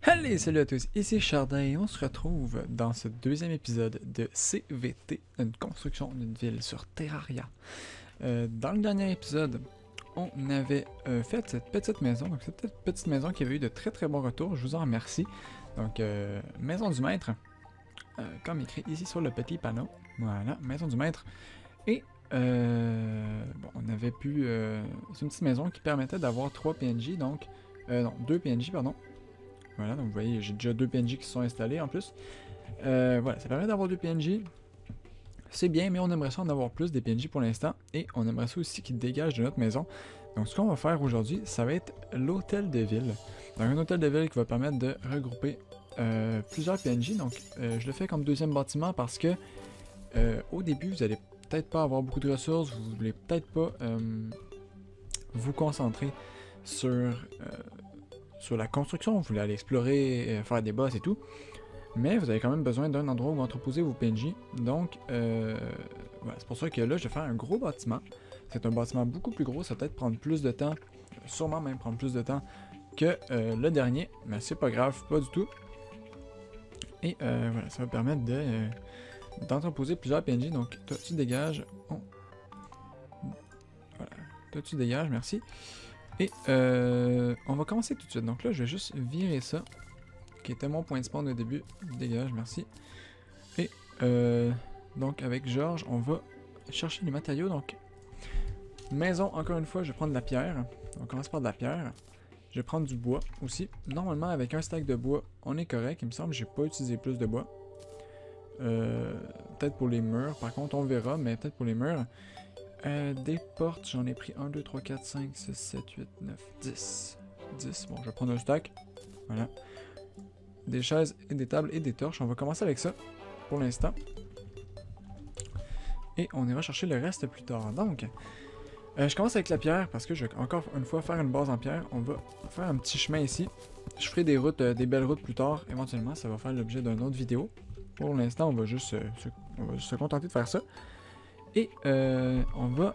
Allez, salut à tous, ici Chardin et on se retrouve dans ce deuxième épisode de CVT, une construction d'une ville sur Terraria. Dans le dernier épisode, on avait fait cette petite maison, donc cette petite maison qui avait eu de très très bons retours, je vous en remercie. Donc, maison du maître, comme écrit ici sur le petit panneau, voilà, maison du maître. Et, bon, on avait pu, c'est une petite maison qui permettait d'avoir 3 PNJ, donc, non, 2 PNJ, pardon. Voilà, donc vous voyez, j'ai déjà 2 PNJ qui se sont installés en plus. Voilà, ça permet d'avoir 2 PNJ. C'est bien, mais on aimerait ça en avoir plus des PNJ pour l'instant. Et on aimerait ça aussi qu'ils dégagent de notre maison. Donc ce qu'on va faire aujourd'hui, ça va être l'hôtel de ville. Donc un hôtel de ville qui va permettre de regrouper plusieurs PNJ. Donc je le fais comme deuxième bâtiment parce que au début, vous allez peut-être pas avoir beaucoup de ressources. Vous voulez peut-être pas vous concentrer sur la construction, vous voulez aller explorer, faire des boss et tout, mais vous avez quand même besoin d'un endroit où entreposer vos PNJ, donc voilà, c'est pour ça que là je vais faire un gros bâtiment. C'est un bâtiment beaucoup plus gros, ça va peut-être prendre plus de temps, sûrement même prendre plus de temps que le dernier, mais c'est pas grave, pas du tout. Et voilà, ça va permettre d'entreposer plusieurs PNJ, donc toi tu dégages, voilà, toi tu dégages, merci. Et on va commencer tout de suite. Donc là, je vais juste virer ça, qui était mon point de spawn au début. Dégage, merci. Et donc avec Georges, on va chercher les matériaux. Donc maison, encore une fois, je vais prendre de la pierre. On commence par de la pierre. Je vais prendre du bois aussi. Normalement, avec un stack de bois, on est correct. Il me semble que j'ai pas utilisé plus de bois. Peut-être pour les murs. Par contre, on verra, mais peut-être pour les murs. Des portes, j'en ai pris 1, 2, 3, 4, 5, 6, 7, 8, 9, 10. 10, bon, je vais prendre un stack. Voilà. Des chaises et des tables et des torches. On va commencer avec ça pour l'instant. Et on ira chercher le reste plus tard. Donc, je commence avec la pierre parce que je vais encore une fois faire une base en pierre. On va faire un petit chemin ici. Je ferai des routes, des belles routes plus tard. Éventuellement, ça va faire l'objet d'une autre vidéo. Pour l'instant, on va juste se contenter de faire ça. Et on va...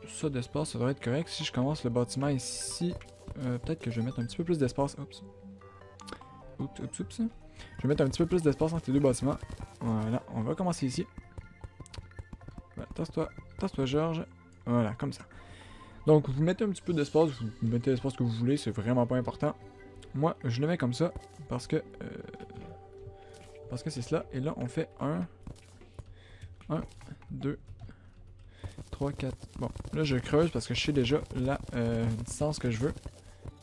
Ça d'espace, ça devrait être correct. Si je commence le bâtiment ici, peut-être que je vais mettre un petit peu plus d'espace. Oups. Oups. Je vais mettre un petit peu plus d'espace entre les deux bâtiments. Voilà, on va commencer ici. Voilà, tasse-toi Georges. Voilà, comme ça. Donc vous mettez un petit peu d'espace, vous mettez l'espace que vous voulez, c'est vraiment pas important. Moi, je le mets comme ça parce que c'est cela. Et là, on fait 1, 2, 3, 4. Bon, là je creuse parce que je sais déjà la distance que je veux.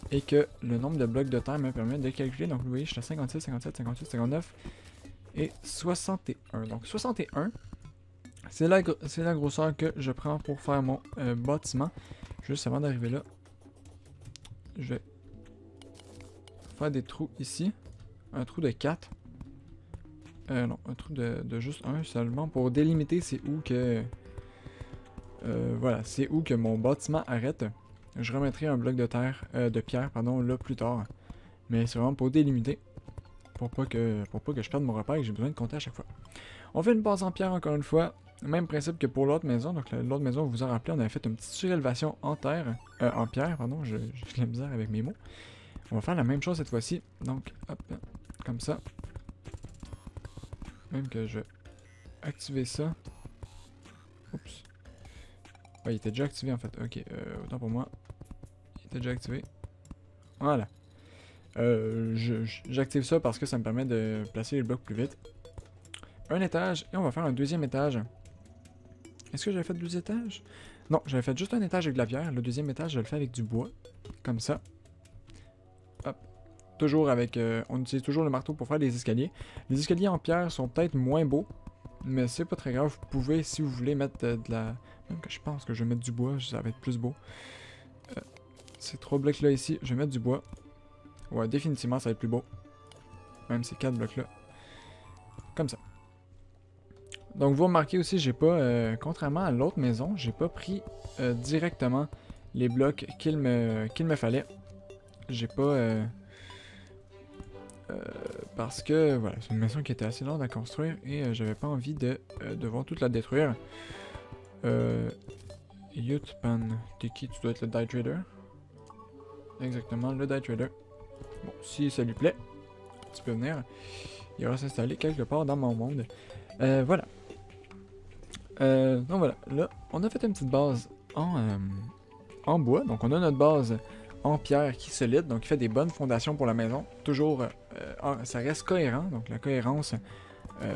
Et que le nombre de blocs de terre me permet de calculer. Donc vous voyez, je suis à 56, 57, 58, 59 et 61. Donc 61, c'est la grosseur que je prends pour faire mon bâtiment. Juste avant d'arriver là, je vais faire des trous ici. Un trou de 4. Non, un trou de juste 1 seulement pour délimiter c'est où que... voilà, c'est où que mon bâtiment arrête. Je remettrai un bloc de terre, de pierre, pardon, là plus tard. Mais c'est vraiment pour délimiter. Pour pas que je perde mon repère et que j'ai besoin de compter à chaque fois. On fait une base en pierre encore une fois. Même principe que pour l'autre maison. Donc l'autre maison, vous vous en rappelez, on avait fait une petite surélévation en terre. En pierre, pardon. J'ai de la misère avec mes mots. On va faire la même chose cette fois-ci. Donc, hop, comme ça. Même que je vais activer ça. Oups. Ouais, il était déjà activé en fait. Ok, autant pour moi. Il était déjà activé. Voilà. J'active ça parce que ça me permet de placer les blocs plus vite. Un étage, et on va faire un deuxième étage. Est-ce que j'avais fait 2 étages? Non, j'avais fait juste un étage avec de la pierre. Le deuxième étage, je le fais avec du bois. Comme ça. Hop. Toujours avec... on utilise toujours le marteau pour faire les escaliers. Les escaliers en pierre sont peut-être moins beaux. Mais c'est pas très grave. Vous pouvez, si vous voulez, mettre de la... Même que je pense que je vais mettre du bois, ça va être plus beau. Ces 3 blocs-là ici, je vais mettre du bois. Ouais, définitivement, ça va être plus beau. Même ces 4 blocs-là. Comme ça. Donc, vous remarquez aussi, j'ai pas, contrairement à l'autre maison, j'ai pas pris directement les blocs qu'il me fallait. J'ai pas... parce que, voilà, c'est une maison qui était assez longue à construire et j'avais pas envie de devoir toute la détruire. Yutpan, t'es qui? Tu dois être le Die Trader. Exactement, le Die Trader. Bon, si ça lui plaît, tu peux venir. Il va s'installer quelque part dans mon monde. Voilà. Donc voilà, là, on a fait une petite base en bois. Donc on a notre base en pierre qui est solide, donc qui fait des bonnes fondations pour la maison. Toujours, ça reste cohérent, donc la cohérence,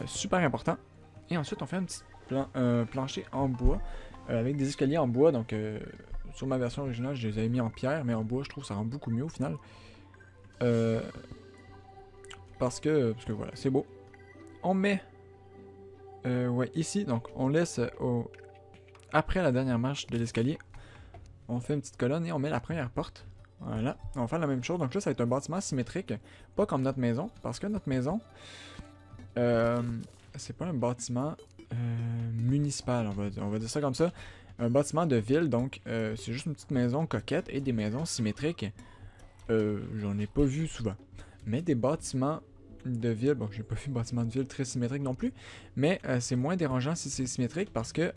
super important. Et ensuite, on fait un petit plancher en bois, avec des escaliers en bois. Donc sur ma version originale, je les avais mis en pierre, mais en bois, je trouve que ça rend beaucoup mieux au final. Parce que voilà, c'est beau. On met, ouais, ici, donc on laisse après la dernière marche de l'escalier, on fait une petite colonne et on met la première porte. Voilà, on va faire la même chose. Donc là, ça va être un bâtiment symétrique, pas comme notre maison, parce que notre maison, c'est pas un bâtiment municipal, on va dire ça comme ça. Un bâtiment de ville, donc c'est juste une petite maison coquette et des maisons symétriques. J'en ai pas vu souvent. Mais des bâtiments de ville, bon, j'ai pas vu de bâtiment de ville très symétrique non plus, mais c'est moins dérangeant si c'est symétrique parce que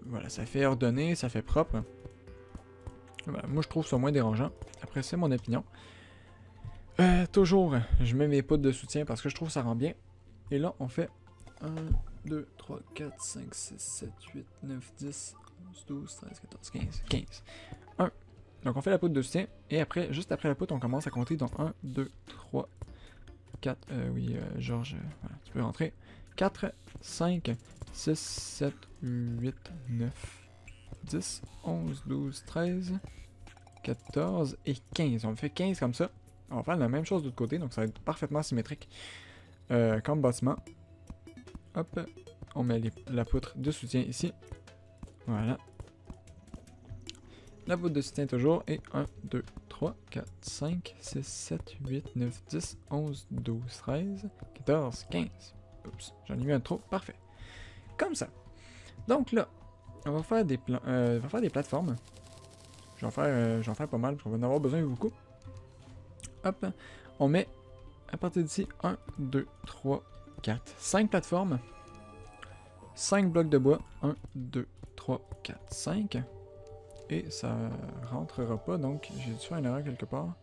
voilà, ça fait ordonné, ça fait propre. Voilà, moi je trouve ça moins dérangeant. Après, c'est mon opinion. Toujours, je mets mes poutres de soutien parce que je trouve ça rend bien. Et là, on fait 1, 2, 3, 4, 5, 6, 7, 8, 9, 10, 11, 12, 13, 14, 15, 15. 1. Donc on fait la poutre de soutien. Et après, juste après la poutre, on commence à compter. Donc 1, 2, 3, 4. Oui, Georges, voilà, tu peux rentrer. 4, 5, 6, 7, 8, 9, 10, 11, 12, 13, 14 et 15. On fait 15 comme ça. On va faire la même chose de l'autre côté, donc ça va être parfaitement symétrique comme bâtiment. Hop, on met la poutre de soutien ici. Voilà. La poutre de soutien toujours. Et 1, 2, 3, 4, 5, 6, 7, 8, 9, 10, 11, 12, 13, 14, 15. Oups, j'en ai mis un trop. Parfait. Comme ça. Donc là, on va faire des plateformes. Je vais en faire pas mal, parce qu'on va en avoir besoin de beaucoup. Hop, on met à partir d'ici 1, 2, 3, 4, 5 plateformes. 5 blocs de bois. 1, 2, 3, 4, 5. Et ça rentrera pas, donc j'ai dû faire une erreur quelque part.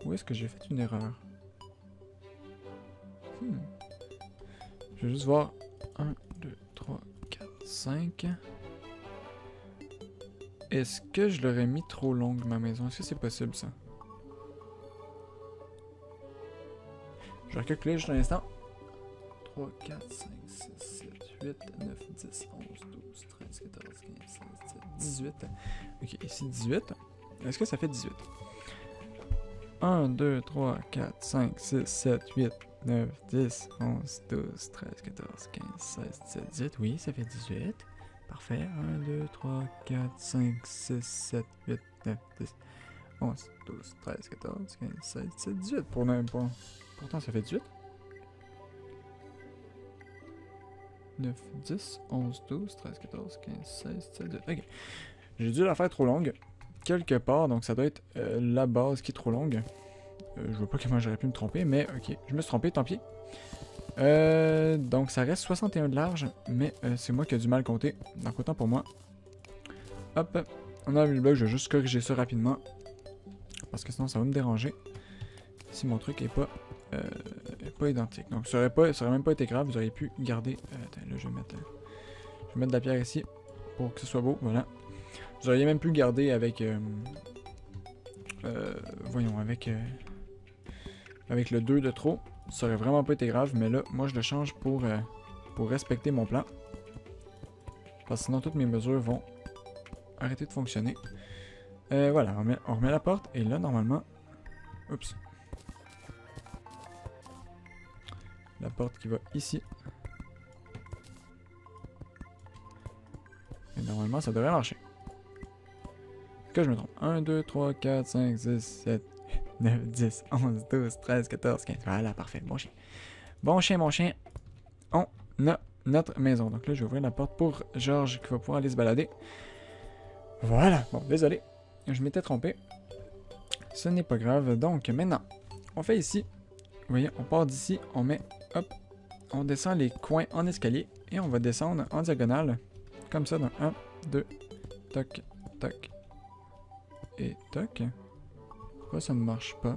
Où est-ce que j'ai fait une erreur? Je vais juste voir. 1, 2, 3, 4, 5. Est-ce que je l'aurais mis trop longue, ma maison? Est-ce que c'est possible, ça? Je vais recalculer juste un instant. 3, 4, 5, 6, 7, 8, 9, 10, 11, 12, 13, 14, 15, 16, 17, 18. Ok, ici 18. Est-ce que ça fait 18? 1, 2, 3, 4, 5, 6, 7, 8, 9, 10, 11, 12, 13, 14, 15, 16, 17, 18. Oui, ça fait 18. Parfait. 1, 2, 3, 4, 5, 6, 7, 8, 9, 10, 11, 12, 13, 14, 15, 16, 17, 18. Pourtant, ça fait 18. 9, 10, 11, 12, 13, 14, 15, 16, 17, 18. Ok. J'ai dû la faire trop longue. Quelque part, donc ça doit être la base qui est trop longue. Je vois pas comment j'aurais pu me tromper, mais ok. Je me suis trompé, tant pis. Donc ça reste 61 de large, mais c'est moi qui ai du mal compter. Donc autant pour moi. Hop, on a le bloc, je vais juste corriger ça rapidement. Parce que sinon ça va me déranger. Si mon truc est pas identique. Donc ça aurait même pas été grave, vous auriez pu garder. Attends, là je vais mettre de la pierre ici pour que ce soit beau, voilà. Vous auriez même pu le garder avec voyons, avec le 2 de trop. Ça aurait vraiment pas été grave, mais là, moi je le change pour respecter mon plan. Parce que sinon toutes mes mesures vont arrêter de fonctionner. Voilà, on remet la porte, et là normalement... Oups. La porte qui va ici. Et normalement ça devrait marcher. Que je me trompe. 1, 2, 3, 4, 5, 6, 7, 9, 10, 11, 12, 13, 14, 15. Voilà, parfait. Bon chien. Bon chien, mon chien. On a notre maison. Donc là, je vais ouvrir la porte pour Georges qui va pouvoir aller se balader. Voilà. Bon, désolé. Je m'étais trompé. Ce n'est pas grave. Donc maintenant, on fait ici. Vous voyez, on part d'ici. On met, hop, on descend les coins en escalier. Et on va descendre en diagonale. Comme ça, donc 1, 2, toc, toc. Et toc. Pourquoi ça ne marche pas?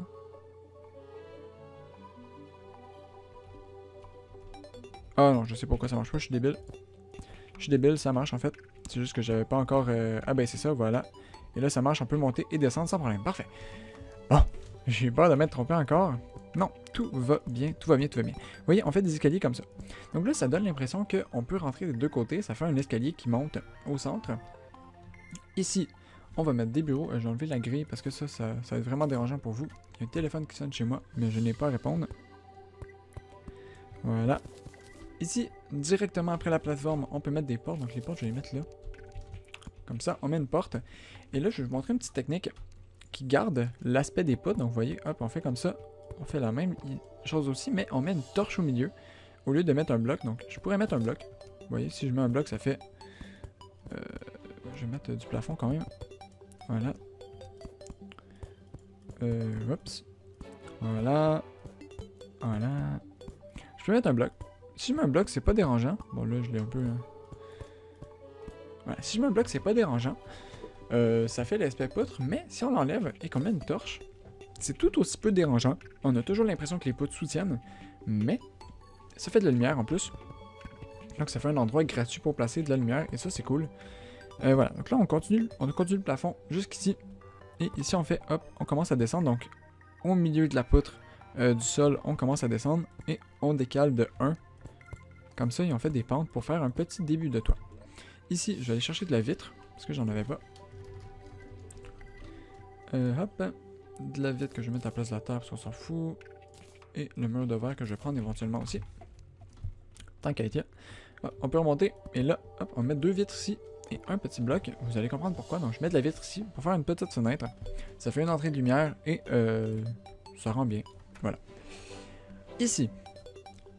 Ah non, je sais pourquoi ça marche pas, je suis débile. Je suis débile, ça marche en fait. C'est juste que j'avais pas encore... Ah ben c'est ça, voilà. Et là ça marche, on peut monter et descendre sans problème. Parfait. Bon, j'ai eu peur de m'être trompé encore. Non, tout va bien, tout va bien, tout va bien. Vous voyez, on fait des escaliers comme ça. Donc là, ça donne l'impression qu'on peut rentrer des deux côtés. Ça fait un escalier qui monte au centre. Ici, on va mettre des bureaux. Je vais enlever la grille parce que ça va être vraiment dérangeant pour vous. Il y a un téléphone qui sonne chez moi, mais je n'ai pas à répondre. Voilà. Ici, directement après la plateforme, on peut mettre des portes. Donc les portes, je vais les mettre là. Comme ça, on met une porte. Et là, je vais vous montrer une petite technique qui garde l'aspect des poutres. Donc vous voyez, hop, on fait comme ça. On fait la même chose aussi, mais on met une torche au milieu au lieu de mettre un bloc. Donc je pourrais mettre un bloc. Vous voyez, si je mets un bloc, ça fait... je vais mettre du plafond quand même. Voilà. Oups. Voilà. Voilà. Je peux mettre un bloc. Si je mets un bloc, c'est pas dérangeant. Bon, là, je l'ai un peu... Voilà. Si je mets un bloc, c'est pas dérangeant. Ça fait l'aspect poutre, mais si on l'enlève et qu'on met une torche, c'est tout aussi peu dérangeant. On a toujours l'impression que les poutres soutiennent, mais ça fait de la lumière en plus. Donc ça fait un endroit gratuit pour placer de la lumière, et ça, c'est cool. Voilà, donc là, on continue le plafond jusqu'ici. Et ici, on fait, hop, on commence à descendre. Donc, au milieu de la poutre du sol, on commence à descendre et on décale de 1. Comme ça, et on fait des pentes pour faire un petit début de toit. Ici, je vais aller chercher de la vitre, parce que j'en avais pas. Hop, de la vitre que je vais mettre à la place de la terre, parce qu'on s'en fout. Et le mur de verre que je vais prendre éventuellement aussi. Tant qu'à être. On peut remonter, et là, hop, on met deux vitres ici. Et un petit bloc, vous allez comprendre pourquoi. Donc je mets de la vitre ici pour faire une petite fenêtre. Ça fait une entrée de lumière et ça rend bien. Voilà. Ici,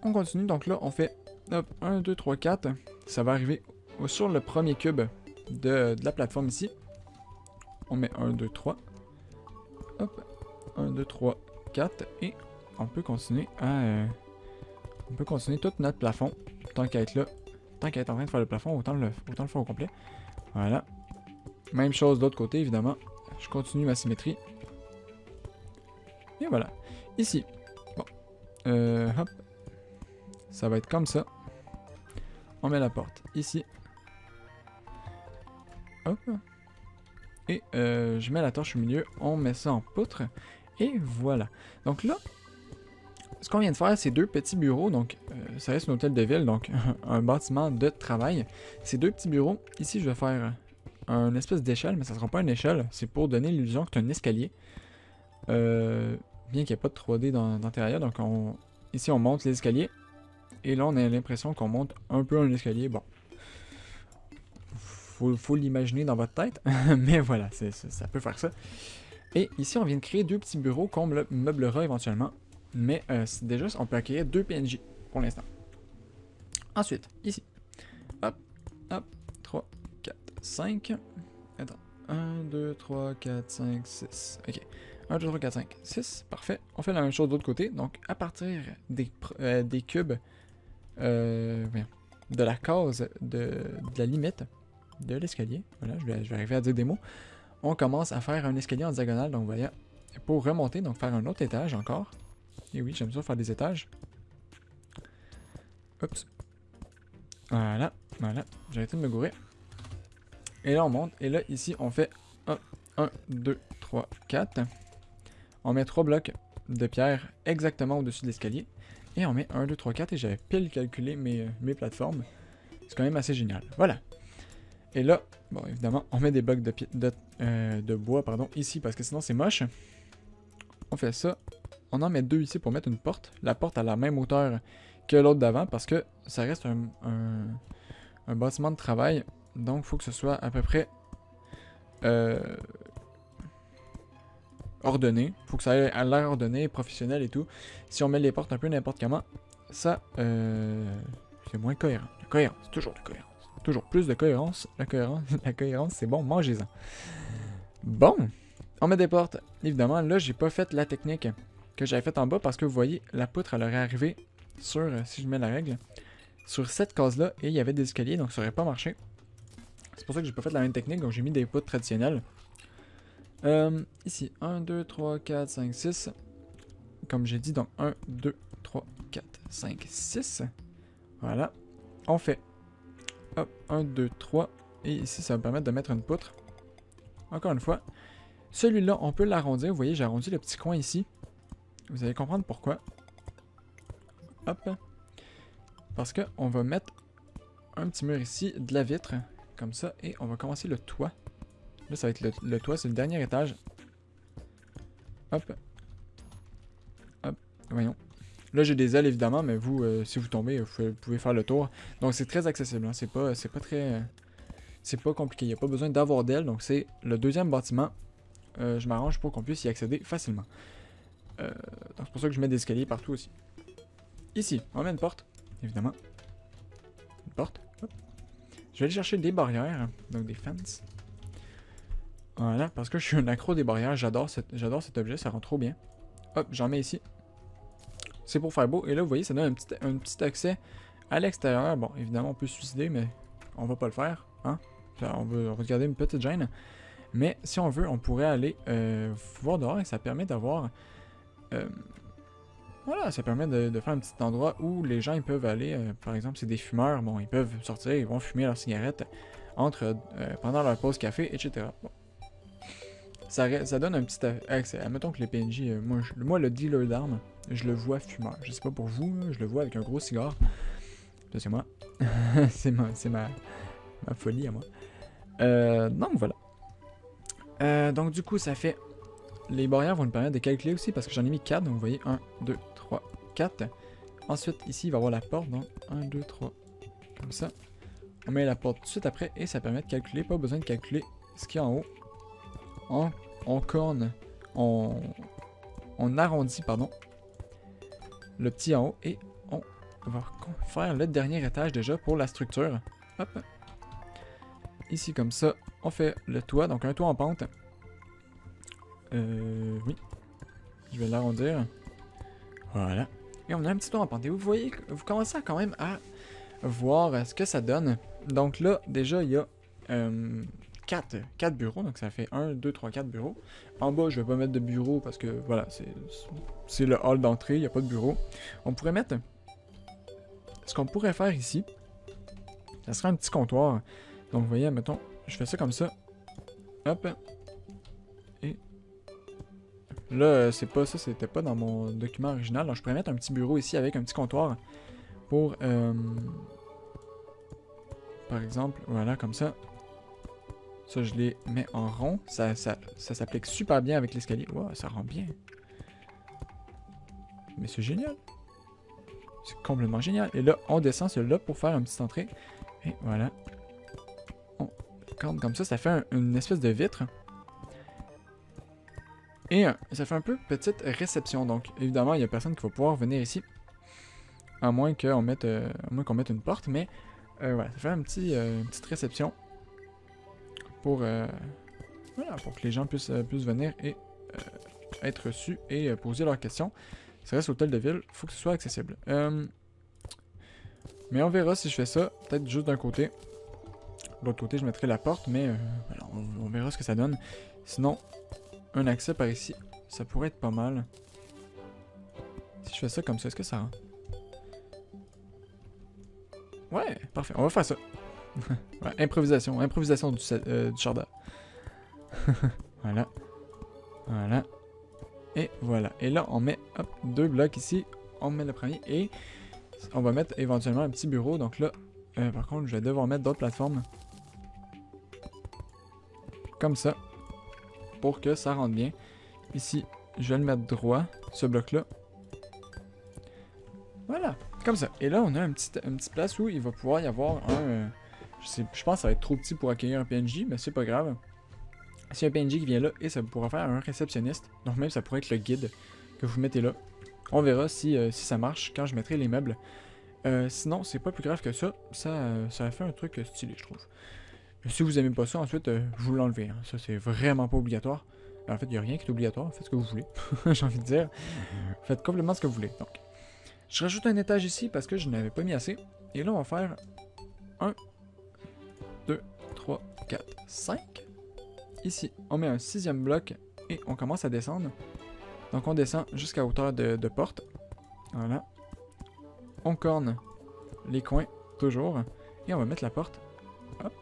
on continue. Donc là, on fait hop, 1, 2, 3, 4. Ça va arriver sur le premier cube de la plateforme ici. On met 1, 2, 3. Hop, 1, 2, 3, 4. Et on peut continuer à... on peut continuer tout notre plafond. Tant qu'à être là. Tant qu'à être en train de faire le plafond, autant le faire au complet. Voilà. Même chose de l'autre côté, évidemment. Je continue ma symétrie. Et voilà. Ici. Bon. Hop. Ça va être comme ça. On met la porte ici. Hop. Et je mets la torche au milieu. On met ça en poutre. Et voilà. Donc là, ce qu'on vient de faire, c'est deux petits bureaux, donc ça reste un hôtel de ville, donc un bâtiment de travail. Ces deux petits bureaux, ici je vais faire une espèce d'échelle, mais ça ne sera pas une échelle, c'est pour donner l'illusion que c'est un escalier. Bien qu'il n'y ait pas de 3D dans l'intérieur, donc ici on monte les escaliers, et là on a l'impression qu'on monte un peu un escalier, bon. Faut l'imaginer dans votre tête, mais voilà, ça peut faire ça. Et ici on vient de créer deux petits bureaux qu'on meublera éventuellement. Mais déjà, on peut acquérir deux PNJ pour l'instant. Ensuite, ici. Hop, hop, 3, 4, 5. Attends. 1, 2, 3, 4, 5, 6. Ok. 1, 2, 3, 4, 5, 6. Parfait. On fait la même chose de l'autre côté. Donc, à partir des cubes de la case de la limite de l'escalier, voilà, je vais arriver à dire des mots, on commence à faire un escalier en diagonale. Donc, voilà. Pour remonter, donc faire un autre étage encore. Et oui, j'aime ça faire des étages. Oups. Voilà, voilà. J'ai arrêté de me gourer. Et là, on monte. Et là, ici, on fait 1, 2, 3, 4. On met 3 blocs de pierre exactement au-dessus de l'escalier. Et on met 1, 2, 3, 4. Et j'avais pile calculé mes plateformes. C'est quand même assez génial. Voilà. Et là, bon, évidemment, on met des blocs de bois, pardon, ici, parce que sinon, c'est moche. On fait ça. On en met deux ici pour mettre une porte. La porte à la même hauteur que l'autre d'avant parce que ça reste un bâtiment de travail. Donc, il faut que ce soit à peu près ordonné. Il faut que ça ait l'air ordonné, professionnel et tout. Si on met les portes un peu n'importe comment, ça, c'est moins cohérent. La cohérence, toujours de cohérence. Toujours plus de cohérence. La cohérence, c'est bon, mangez-en. Bon, on met des portes. Évidemment, là, j'ai pas fait la technique que j'avais faite en bas parce que vous voyez, la poutre, elle aurait arrivé sur, si je mets la règle, sur cette case-là et il y avait des escaliers, donc ça aurait pas marché. C'est pour ça que j'ai pas fait la même technique, donc j'ai mis des poutres traditionnelles. Ici, 1, 2, 3, 4, 5, 6. Comme j'ai dit, donc 1, 2, 3, 4, 5, 6. Voilà. On fait hop, 1, 2, 3. Et ici, ça va me permettre de mettre une poutre. Encore une fois. Celui-là, on peut l'arrondir. Vous voyez, j'ai arrondi le petit coin ici. Vous allez comprendre pourquoi. Hop. Parce qu'on va mettre un petit mur ici, de la vitre. Comme ça. Et on va commencer le toit. Là, ça va être le toit, c'est le dernier étage. Hop. Hop. Voyons. Là, j'ai des ailes, évidemment, mais vous, si vous tombez, vous pouvez faire le tour. Donc, c'est très accessible. Hein. C'est pas très... c'est pas compliqué. Il n'y a pas besoin d'avoir d'ailes. Donc, c'est le deuxième bâtiment. Je m'arrange pour qu'on puisse y accéder facilement. Donc, c'est pour ça que je mets des escaliers partout aussi. Ici, on met une porte, évidemment. Une porte. Hop. Je vais aller chercher des barrières, donc des fences. Voilà, parce que je suis un accro des barrières. J'adore cet objet, ça rend trop bien. Hop, j'en mets ici. C'est pour faire beau. Et là, vous voyez, ça donne un petit accès à l'extérieur. Bon, évidemment, on peut se suicider, mais on va pas le faire. Hein? On va garder une petite gêne. Mais si on veut, on pourrait aller voir dehors et ça permet d'avoir... voilà, ça permet de faire un petit endroit où les gens ils peuvent aller. Par exemple, c'est des fumeurs. Bon, ils peuvent sortir, ils vont fumer leurs cigarettes pendant leur pause café, etc. Bon. Ça donne un petit accès. Admettons que les PNJ, moi le dealer d'armes, je le vois fumeur. Je sais pas pour vous, je le vois avec un gros cigare. Ça c'est moi. c'est ma folie à moi. Donc voilà. Donc du coup ça fait... Les barrières vont nous permettre de calculer aussi parce que j'en ai mis 4. Donc vous voyez 1, 2, 3, 4. Ensuite ici il va y avoir la porte. Donc 1, 2, 3. Comme ça. On met la porte tout de suite après et ça permet de calculer. Pas besoin de calculer ce qu'il y a en haut. On corne, on arrondit, pardon, le petit en haut et on va faire le dernier étage déjà pour la structure. Hop. Ici comme ça, on fait le toit, donc un toit en pente. Oui. Je vais l'arrondir. Voilà. Et on a un petit toit en pente. Et vous voyez, vous commencez quand même à voir ce que ça donne. Donc là, déjà, il y a... 4 bureaux, donc ça fait 1, 2, 3, 4 bureaux. En bas, je vais pas mettre de bureau parce que voilà, c'est le hall d'entrée, il n'y a pas de bureau. On pourrait mettre... Ce qu'on pourrait faire ici, ça serait un petit comptoir. Donc vous voyez, mettons, je fais ça comme ça. Hop. Et... Là, c'est pas ça, c'était pas dans mon document original. Donc je pourrais mettre un petit bureau ici avec un petit comptoir pour... par exemple, voilà, comme ça. Ça, je les mets en rond. Ça s'applique super bien avec l'escalier. Wow, ça rend bien. Mais c'est génial. C'est complètement génial. Et là, on descend celui-là pour faire une petite entrée. Et voilà. On corne comme ça. Ça fait une espèce de vitre. Et ça fait un peu petite réception. Donc, évidemment, il n'y a personne qui va pouvoir venir ici. À moins qu'on mette, une porte. Mais voilà, ça fait une petite réception. Pour que les gens puissent venir et être reçus et poser leurs questions. Ça reste l'hôtel de ville, il faut que ce soit accessible. Mais on verra si je fais ça, peut-être juste d'un côté. De l'autre côté, je mettrai la porte, mais voilà, on verra ce que ça donne. Sinon, un accès par ici, ça pourrait être pas mal. Si je fais ça comme ça, est-ce que ça rend? Ouais, parfait, on va faire ça. Ouais, improvisation du chardin. Voilà. Voilà. Et voilà. Et là, on met 2 blocs ici. On met le premier et on va mettre éventuellement un petit bureau. Donc là, par contre, je vais devoir mettre d'autres plateformes. Comme ça. Pour que ça rentre bien. Ici, je vais le mettre droit, ce bloc-là. Voilà. Comme ça. Et là, on a une petite place où il va pouvoir y avoir un... je pense que ça va être trop petit pour accueillir un PNJ, mais c'est pas grave. C'est un PNJ qui vient là et ça pourra faire un réceptionniste. Donc même ça pourrait être le guide que vous mettez là. On verra si ça marche quand je mettrai les meubles. Sinon, c'est pas plus grave que ça. Ça fait un truc stylé, je trouve. Si vous aimez pas ça, ensuite, vous l'enlevez. Hein. Ça, c'est vraiment pas obligatoire. En fait, il n'y a rien qui est obligatoire. Faites ce que vous voulez. J'ai envie de dire. Faites complètement ce que vous voulez. Donc, je rajoute un étage ici parce que je n'avais pas mis assez. Et là, on va faire 1, 2, 3, 4, 5. Ici, on met un 6e bloc et on commence à descendre. Donc on descend jusqu'à hauteur de porte. Voilà. On corne les coins, toujours. Et on va mettre la porte. Hop.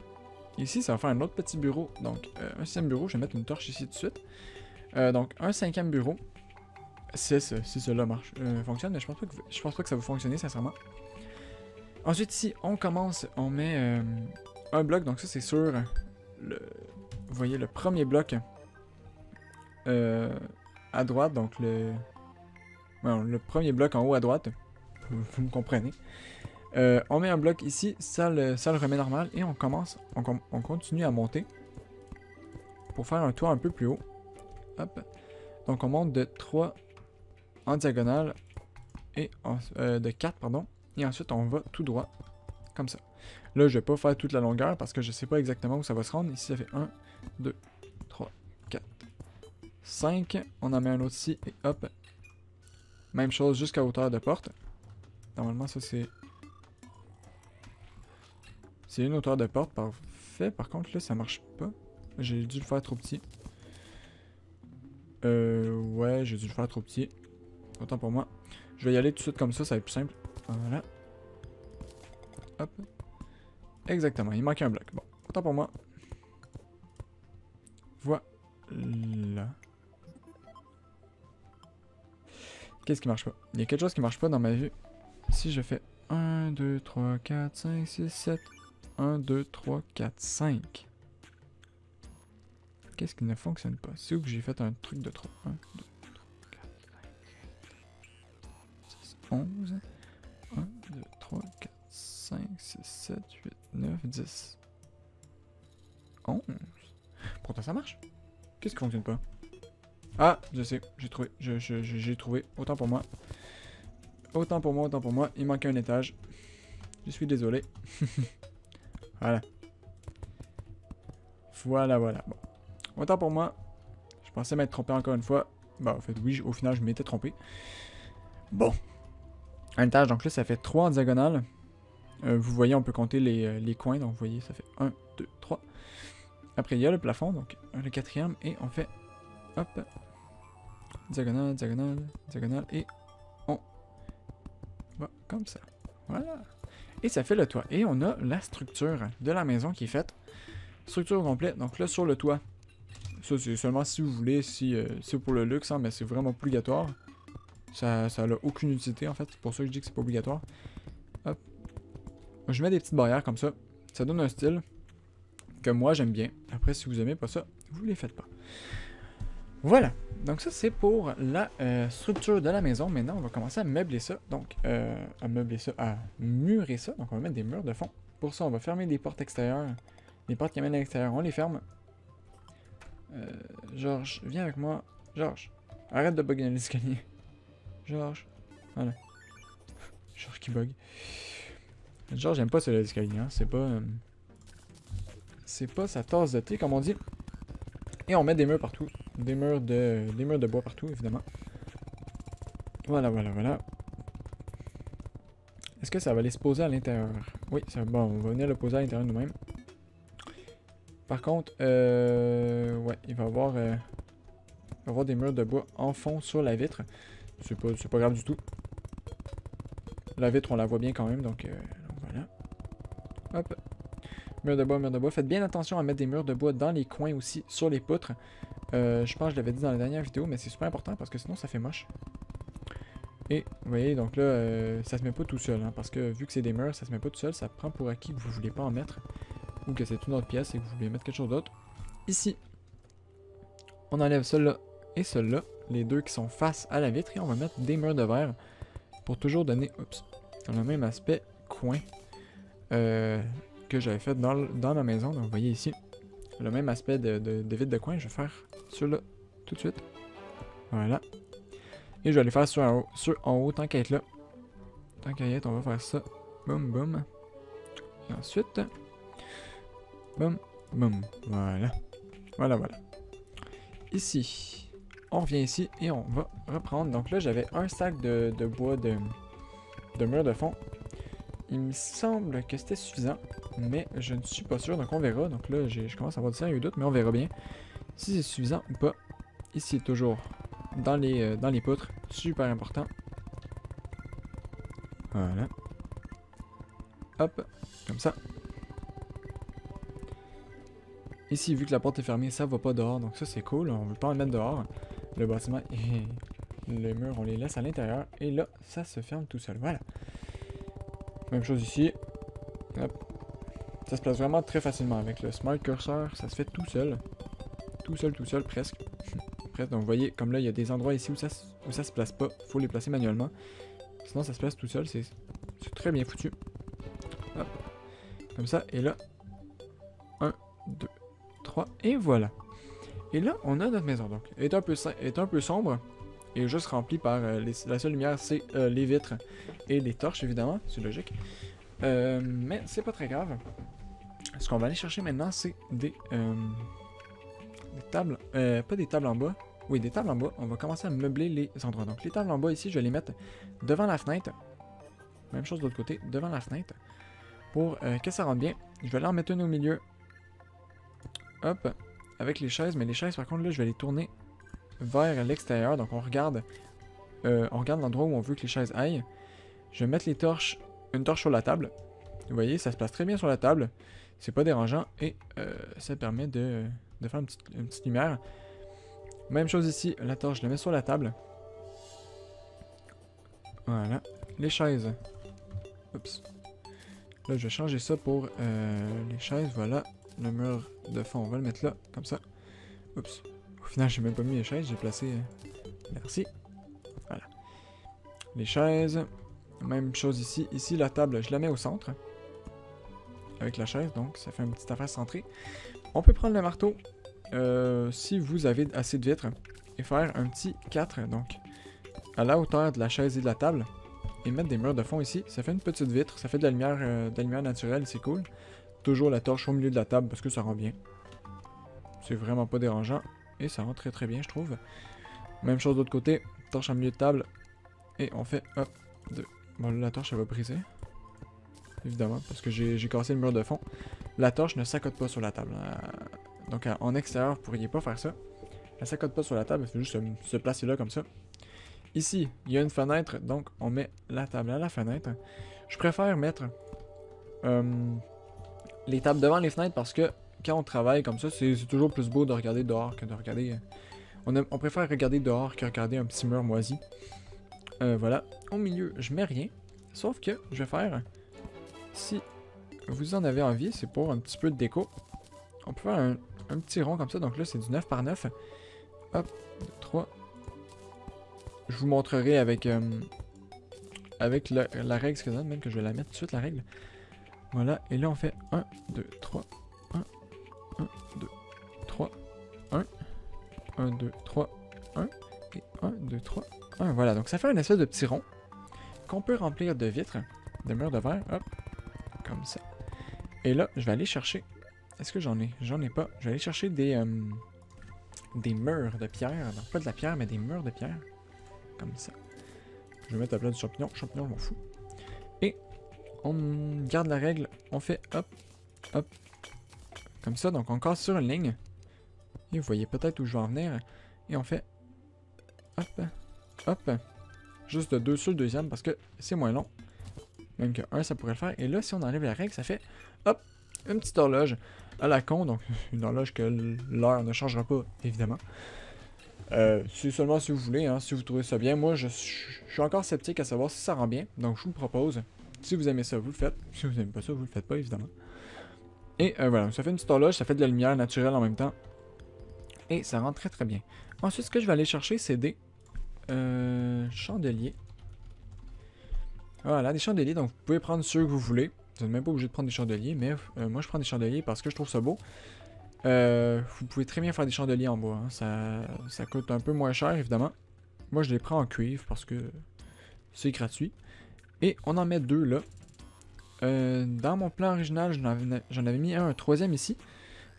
Ici, ça va faire un autre petit bureau. Donc, un 6e bureau, je vais mettre une torche ici tout de suite. Donc, un 5e bureau. Si cela marche, fonctionne, mais je pense pas que ça va fonctionner, sincèrement. Ensuite, ici, on commence, on met un bloc. Donc ça, c'est sur vous voyez, le premier bloc à droite. Donc, le premier bloc en haut à droite. Vous me comprenez. On met un bloc ici, ça le remet normal et on commence, on continue à monter pour faire un toit un peu plus haut. Hop. Donc on monte de 3 en diagonale et de 4 pardon, et ensuite on va tout droit comme ça. Là je vais pas faire toute la longueur parce que je sais pas exactement où ça va se rendre. Ici ça fait 1, 2, 3, 4, 5. On en met un autre ici et hop. Même chose jusqu'à hauteur de porte. Normalement ça c'est une hauteur de porte parfait. Par contre, là, ça marche pas. J'ai dû le faire trop petit. Ouais, j'ai dû le faire trop petit. Autant pour moi. Je vais y aller tout de suite comme ça va être plus simple. Voilà. Hop. Exactement, il manque un bloc. Bon, autant pour moi. Voilà. Qu'est-ce qui marche pas? Il y a quelque chose qui marche pas dans ma vue. Si je fais 1, 2, 3, 4, 5, 6, 7... 1, 2, 3, 4, 5. Qu'est-ce qui ne fonctionne pas? C'est où que j'ai fait un truc de trop? 1, 2, 3, 4, 5, 6, 11. 1, 2, 3, 4, 5, 6, 7, 8, 9, 10. 11. Pourtant ça marche. Qu'est-ce qui fonctionne pas? Ah, je sais, j'ai trouvé. J'ai trouvé. Autant pour moi. Autant pour moi. Il manquait un étage. Je suis désolé. Voilà. Voilà. Bon. Autant pour moi. Je pensais m'être trompé encore une fois. Bah, en fait, oui, au final, je m'étais trompé. Bon. Un étage, donc là, ça fait 3 en diagonale. Vous voyez, on peut compter les coins. Donc, vous voyez, ça fait 1, 2, 3. Après, il y a le plafond, donc le 4e. Et on fait, hop, diagonale. Et on va comme ça. Voilà. Et ça fait le toit. Et on a la structure de la maison qui est faite. Structure complète. Donc là, sur le toit. Ça, c'est seulement si vous voulez. Si c'est pour le luxe, hein, mais c'est vraiment pas obligatoire. Ça n'a aucune utilité, en fait. C'est pour ça que je dis que c'est pas obligatoire. Hop. Je mets des petites barrières comme ça. Ça donne un style que moi, j'aime bien. Après, si vous aimez pas ça, vous les faites pas. Voilà. Donc ça, c'est pour la structure de la maison. Maintenant, on va commencer à meubler ça. Donc, à murer ça. Donc, on va mettre des murs de fond. Pour ça, on va fermer les portes extérieures. Les portes qui amènent à l'extérieur, on les ferme. Georges, viens avec moi. Georges, arrête de bugger dans l'escalier. Georges, voilà. Georges qui bug. Georges, j'aime pas l'escalier, hein. C'est pas sa tasse de thé, comme on dit. Et on met des murs partout. Des murs de bois partout, évidemment. Voilà. Est-ce que ça va aller se poser à l'intérieur? Oui, bon, on va venir le poser à l'intérieur nous-mêmes. Par contre, ouais, il va y avoir des murs de bois en fond sur la vitre. C'est pas grave du tout. La vitre, on la voit bien quand même, donc voilà. Hop. Murs de bois. Faites bien attention à mettre des murs de bois dans les coins aussi, sur les poutres. Je pense que je l'avais dit dans la dernière vidéo, mais c'est super important parce que sinon ça fait moche. Et vous voyez, donc là, ça se met pas tout seul, hein, parce que vu que c'est des murs, ça se met pas tout seul, ça prend pour acquis que vous voulez pas en mettre, ou que c'est une autre pièce et que vous voulez mettre quelque chose d'autre. Ici, on enlève celui-là et celui-là, les deux qui sont face à la vitre, et on va mettre des murs de verre pour toujours donner, le même aspect coin que j'avais fait dans la maison. Donc vous voyez ici, le même aspect de vitre de coin, je vais faire celui-là tout de suite. Voilà. Et je vais aller faire sur en haut, tant qu'à être là. Tant qu'à y être, on va faire ça. Boum, boum. Et ensuite, boum, boum. Voilà. Voilà. Ici, on revient ici et on va reprendre. Donc là, j'avais un sac de bois de mur de fond. Il me semble que c'était suffisant, mais je ne suis pas sûr, donc on verra. Donc là, je commence à avoir du sérieux doute, mais on verra bien. si c'est suffisant ou pas. Ici, toujours dans les poutres. Super important. Voilà. Hop, comme ça. Ici, vu que la porte est fermée, ça va pas dehors. Donc ça, c'est cool. On veut pas en mettre dehors. Le bâtiment et le mur, on les laisse à l'intérieur. Et là, ça se ferme tout seul. Voilà. Même chose ici. Hop. Ça se place vraiment très facilement avec le Smart Cursor. Ça se fait tout seul. Tout seul, presque. Presque. Donc vous voyez, comme là, il y a des endroits ici où ça se place pas. Faut les placer manuellement. Sinon, ça se place tout seul. C'est très bien foutu. Hop. Comme ça. Et là, 1, 2, 3. Et voilà. Et là, on a notre maison. Donc, elle est un peu sombre. Et juste remplie par... la seule lumière, c'est les vitres et les torches, évidemment. C'est logique. Mais c'est pas très grave. Ce qu'on va aller chercher maintenant, c'est des tables. Pas des tables en bois. Oui, des tables en bois. On va commencer à meubler les endroits. Donc, les tables en bois ici, je vais les mettre devant la fenêtre. Même chose de l'autre côté, devant la fenêtre. Pour que ça rentre bien. Je vais aller en mettre une au milieu. Hop. Avec les chaises. Mais les chaises, par contre, là, je vais les tourner vers l'extérieur. Donc, on regarde l'endroit où on veut que les chaises aillent. Je vais mettre les torches, une torche sur la table. Vous voyez, ça se place très bien sur la table. C'est pas dérangeant et ça permet de faire une petite lumière. Même chose ici, la torche, je la mets sur la table. Voilà. Les chaises. Oups. Là, je vais changer ça pour les chaises. Voilà. Le mur de fond, on va le mettre là, comme ça. Oups. Au final, j'ai même pas mis les chaises, j'ai placé... Merci. Voilà. Les chaises. Même chose ici. Ici, la table, je la mets au centre. Avec la chaise, donc ça fait une petite affaire centrée. On peut prendre le marteau, si vous avez assez de vitres, et faire un petit 4, donc à la hauteur de la chaise et de la table, et mettre des murs de fond ici. Ça fait une petite vitre, ça fait de la lumière naturelle, c'est cool. Toujours la torche au milieu de la table parce que ça rend bien. C'est vraiment pas dérangeant, et ça rend très très bien, je trouve. Même chose de l'autre côté, torche au milieu de table, et on fait, hop, deux. Bon, là, la torche, elle va briser. Évidemment, parce que j'ai cassé le mur de fond. La torche ne s'accote pas sur la table. Donc en extérieur, vous pourriez pas faire ça. Elle s'accote pas sur la table, elle fait juste se placer là comme ça. Ici, il y a une fenêtre, donc on met la table à la fenêtre. Je préfère mettre les tables devant les fenêtres parce que quand on travaille comme ça, c'est toujours plus beau de regarder dehors que de regarder... On préfère regarder dehors que regarder un petit mur moisi. Voilà. Au milieu, je mets rien. Sauf que je vais faire... Si vous en avez envie, c'est pour un petit peu de déco. On peut faire un petit rond comme ça. Donc là, c'est du 9 par 9. Hop, 3. Je vous montrerai avec la règle ce que ça donne, même que je vais la mettre tout de suite, la règle. Voilà, et là, on fait 1, 2, 3. 1, 2, 3. 1, 1, 2, 3. 1, et 1, 2, 3. 1. Voilà, donc ça fait un espèce de petit rond qu'on peut remplir de vitres, de murs de verre. Hop. Comme ça. Et là, je vais aller chercher... Est-ce que j'en ai? J'en ai pas. Je vais aller chercher des murs de pierre. Donc pas de la pierre, mais des murs de pierre. Comme ça. Je vais mettre à plat du champignon. Champignon, je m'en fous. Et on garde la règle. On fait hop, hop. Comme ça. Donc on casse sur une ligne. Et vous voyez peut-être où je vais en venir. Et on fait hop, hop. Juste 2 sur le deuxième parce que c'est moins long. Même que 1, ça pourrait le faire. Et là, si on enlève la règle, ça fait, hop, une petite horloge à la con. Donc, une horloge que l'heure ne changera pas, évidemment. C'est seulement si vous voulez, hein, si vous trouvez ça bien. Moi, je suis encore sceptique à savoir si ça rend bien. Donc, je vous le propose. Si vous aimez ça, vous le faites. Si vous n'aimez pas ça, vous le faites pas, évidemment. Et voilà, ça fait une petite horloge. Ça fait de la lumière naturelle en même temps. Et ça rend très très bien. Ensuite, ce que je vais aller chercher, c'est des chandeliers. Voilà, des chandeliers, donc vous pouvez prendre ceux que vous voulez. Vous n'êtes même pas obligé de prendre des chandeliers, mais moi je prends des chandeliers parce que je trouve ça beau. Vous pouvez très bien faire des chandeliers en bois, hein. Ça coûte un peu moins cher évidemment. Moi je les prends en cuivre parce que c'est gratuit. Et on en met 2 là. Dans mon plan original, j'en avais mis un troisième ici.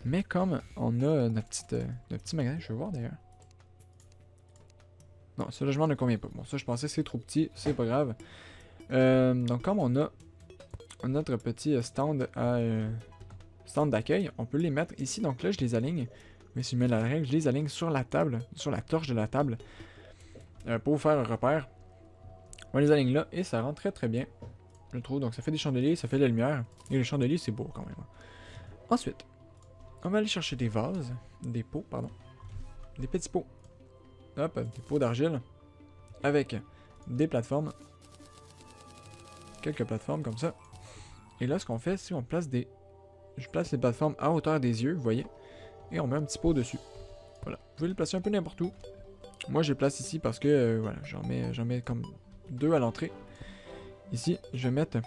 Mais comme on a notre petit magasin, je vais voir d'ailleurs. Non, ce logement ne convient pas. Bon, ça je pensais que c'est trop petit, c'est pas grave. Donc comme on a notre petit stand d'accueil, on peut les mettre ici. Donc là, je les aligne Mais si je mets la règle, je les aligne sur la table, sur la torche de la table, pour faire un repère. On les aligne là et ça rend très très bien, je trouve. Donc ça fait des chandeliers, ça fait de la lumière. Et les chandeliers, c'est beau quand même. Ensuite, on va aller chercher des vases, des pots, pardon. Des petits pots. Hop, des pots d'argile. Avec des plateformes. Quelques plateformes comme ça. Et là, ce qu'on fait, c'est on place des... Je place les plateformes à hauteur des yeux, vous voyez. Et on met un petit pot dessus. Voilà. Vous pouvez le placer un peu n'importe où. Moi, je les place ici parce que, voilà, j'en mets comme 2 à l'entrée. Ici, je vais mettre...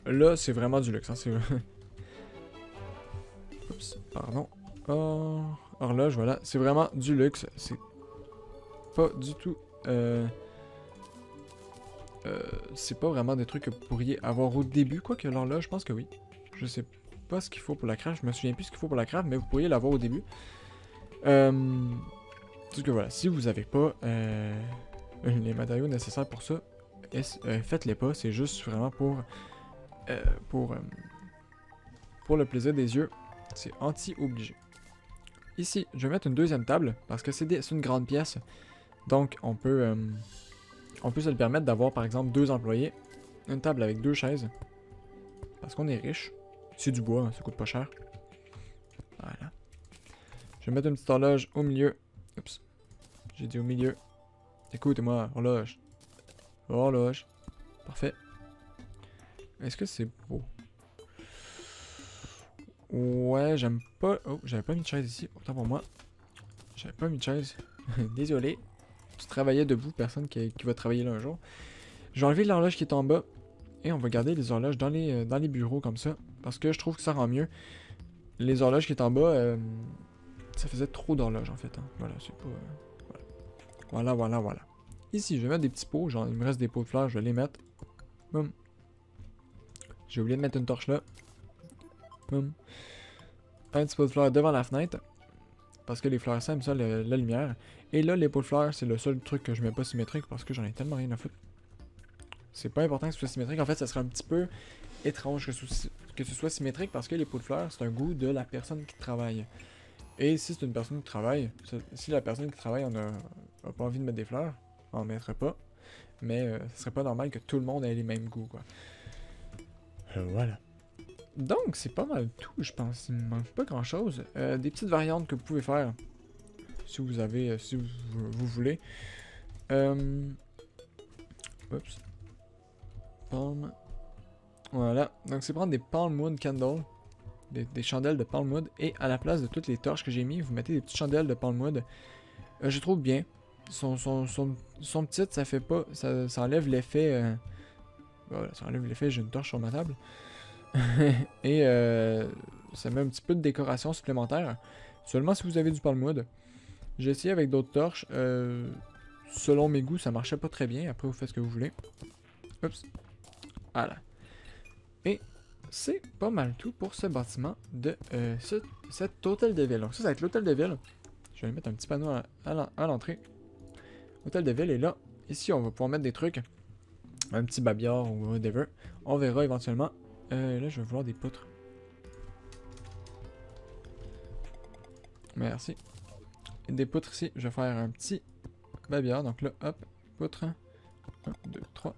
Là, c'est vraiment du luxe, hein, c'est... Oups, pardon. Oh, horloge, voilà. C'est vraiment du luxe. C'est pas du tout... c'est pas vraiment des trucs que vous pourriez avoir au début, quoique l'horloge, je pense que oui. Je sais pas ce qu'il faut pour la craft, je me souviens plus ce qu'il faut pour la craft, mais vous pourriez l'avoir au début. Parce que voilà, si vous avez pas les matériaux nécessaires pour ça, faites-les pas, c'est juste vraiment pour le plaisir des yeux. C'est anti-obligé. Ici, je vais mettre une deuxième table, parce que c'est une grande pièce. Donc, on peut se le permettre d'avoir, par exemple, 2 employés. Une table avec 2 chaises. Parce qu'on est riche. C'est du bois, hein, ça coûte pas cher. Voilà. Je vais mettre une petite horloge au milieu. Oups. J'ai dit au milieu. Écoutez-moi, horloge. Horloge. Parfait. Est-ce que c'est beau? Ouais, j'aime pas... Oh, j'avais pas mis de chaise ici. Autant pour moi. J'avais pas mis de chaise. Désolé. Tu travaillais debout, personne qui va travailler là un jour. Je vais enlever l'horloge qui est en bas. Et on va garder les horloges dans les bureaux comme ça. Parce que je trouve que ça rend mieux. Les horloges qui est en bas, ça faisait trop d'horloges en fait. Hein. Voilà, c'est pas... Voilà. Ici, je vais mettre des petits pots. Genre, il me reste des pots de fleurs, je vais les mettre. Boum. J'ai oublié de mettre une torche là. Boum. Un petit pot de fleurs devant la fenêtre. Parce que les fleurs aiment ça, la lumière. Et là, les pots de fleurs, c'est le seul truc que je mets pas symétrique parce que j'en ai tellement rien à foutre. C'est pas important que ce soit symétrique. En fait, ça serait un petit peu étrange que ce soit symétrique parce que les pots de fleurs, c'est un goût de la personne qui travaille. Et si c'est une personne qui travaille, si la personne qui travaille a pas envie de mettre des fleurs, on en mettrait pas. Mais ce serait pas normal que tout le monde ait les mêmes goûts, quoi. Voilà. Donc, c'est pas mal tout, je pense. Il me manque pas grand chose. Des petites variantes que vous pouvez faire. Si vous avez, si vous voulez. Oups. Palm. Voilà. Donc, c'est prendre des palmwood candles. Des chandelles de palmwood. Et à la place de toutes les torches que j'ai mis, vous mettez des petites chandelles de palmwood. Je trouve bien. Sont petites, ça fait pas. Ça enlève l'effet. Voilà, ça enlève l'effet, j'ai une torche sur ma table. Et ça met un petit peu de décoration supplémentaire. Seulement si vous avez du palmwood. J'ai essayé avec d'autres torches. Selon mes goûts, ça marchait pas très bien. Après, vous faites ce que vous voulez. Oups. Voilà. Et c'est pas mal tout pour ce bâtiment de cet hôtel de ville. Donc ça va être l'hôtel de ville. Je vais mettre un petit panneau à l'entrée. Hôtel de ville. Et là, ici, on va pouvoir mettre des trucs. Un petit babillard ou whatever. On verra éventuellement. Là, je vais vouloir des poutres. Merci. Et des poutres ici. Je vais faire un petit babillard. Donc là, hop, poutre. 1, 2, 3.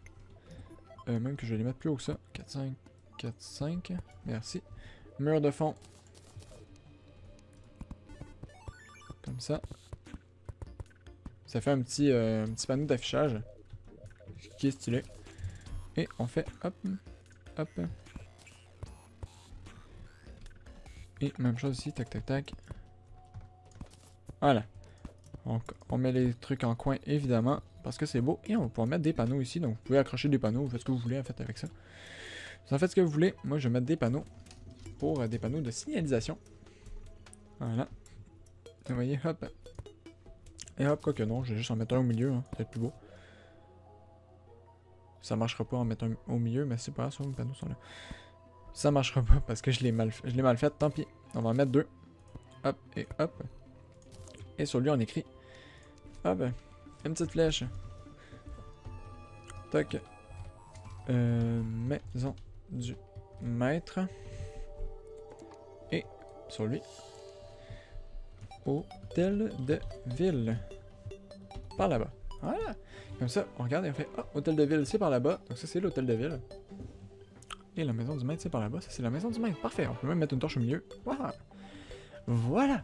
Même que je vais les mettre plus haut que ça. 4, 5. 4, 5. Merci. Mur de fond. Comme ça. Ça fait un petit panneau d'affichage. Qui est stylé. Et on fait hop. Hop. Et même chose ici. Tac, tac, tac. Voilà. On met les trucs en coin évidemment. Parce que c'est beau. Et on va pouvoir mettre des panneaux ici. Donc vous pouvez accrocher des panneaux. Vous faites ce que vous voulez en fait avec ça. Vous en faites ce que vous voulez. Moi je vais mettre des panneaux. Pour des panneaux de signalisation. Voilà. Vous voyez, hop. Et hop, quoi que non. Je vais juste en mettre un au milieu. Hein, ça va être plus beau. Ça marchera pas en mettre un au milieu. Mais c'est pas grave, les panneaux sont là. Ça marchera pas parce que je l'ai mal fait. Tant pis. On va en mettre 2. Hop et hop. Et sur lui on écrit. Hop. Une petite flèche. Tac. Maison du maître. Et sur lui. hôtel de ville. Par là-bas. Voilà. Comme ça, on regarde et on fait « Ah, hôtel de ville, c'est par là-bas. » Donc ça, c'est l'hôtel de ville. Et la maison du maître, c'est par là-bas. Ça, c'est la maison du maître. Parfait. On peut même mettre une torche au milieu. Voilà. Voilà.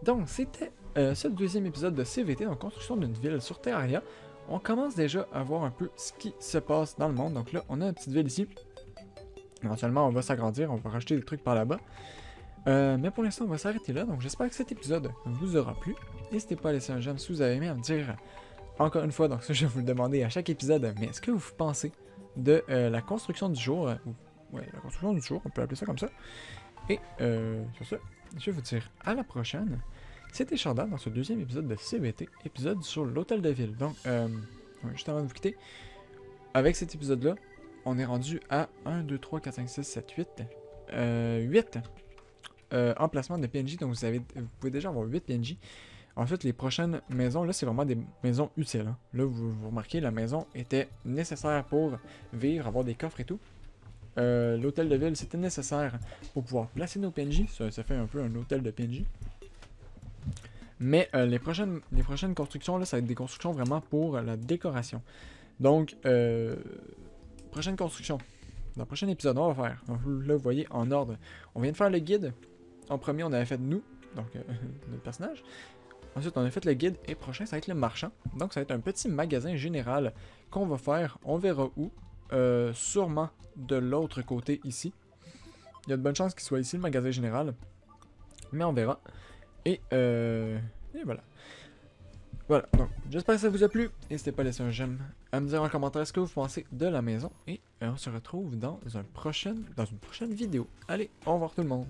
Donc, c'était ce deuxième épisode de CVT, donc construction d'une ville sur Terraria. On commence déjà à voir un peu ce qui se passe dans le monde. Donc là, on a une petite ville ici. Éventuellement, on va s'agrandir, on va rajouter des trucs par là-bas. Mais pour l'instant, on va s'arrêter là. Donc j'espère que cet épisode vous aura plu. N'hésitez pas à laisser un j'aime si vous avez aimé, à me dire encore une fois, donc ça je vais vous le demander à chaque épisode, mais est-ce que vous pensez de la construction du jour, ouais, la construction du jour, on peut appeler ça comme ça. Et sur ce, je vais vous dire à la prochaine. C'était Chanda dans ce deuxième épisode de CVT, épisode sur l'hôtel de ville. Donc, juste avant de vous quitter, avec cet épisode-là, on est rendu à 1, 2, 3, 4, 5, 6, 7, 8 emplacements de PNJ. Donc, vous pouvez déjà avoir 8 PNJ. En fait, les prochaines maisons, là, c'est vraiment des maisons utiles. Hein. Là, vous remarquez, la maison était nécessaire pour vivre, avoir des coffres et tout. L'hôtel de ville, c'était nécessaire pour pouvoir placer nos PNJ. Ça fait un peu un hôtel de PNJ. Mais les prochaines constructions, là, ça va être des constructions vraiment pour la décoration. Donc, prochaine construction. Dans le prochain épisode, on va faire. Donc, là, vous voyez, en ordre. On vient de faire le guide. En premier, on avait fait nous, donc notre personnage. Ensuite, on a fait le guide. Et prochain, ça va être le marchand. Donc, ça va être un petit magasin général qu'on va faire. On verra où. Sûrement de l'autre côté ici. Il y a de bonnes chances qu'il soit ici, le magasin général. Mais on verra. Et voilà. Voilà, donc j'espère que ça vous a plu. N'hésitez pas à laisser un j'aime, à me dire en commentaire ce que vous pensez de la maison. Et on se retrouve dans une prochaine vidéo. Allez, au revoir tout le monde.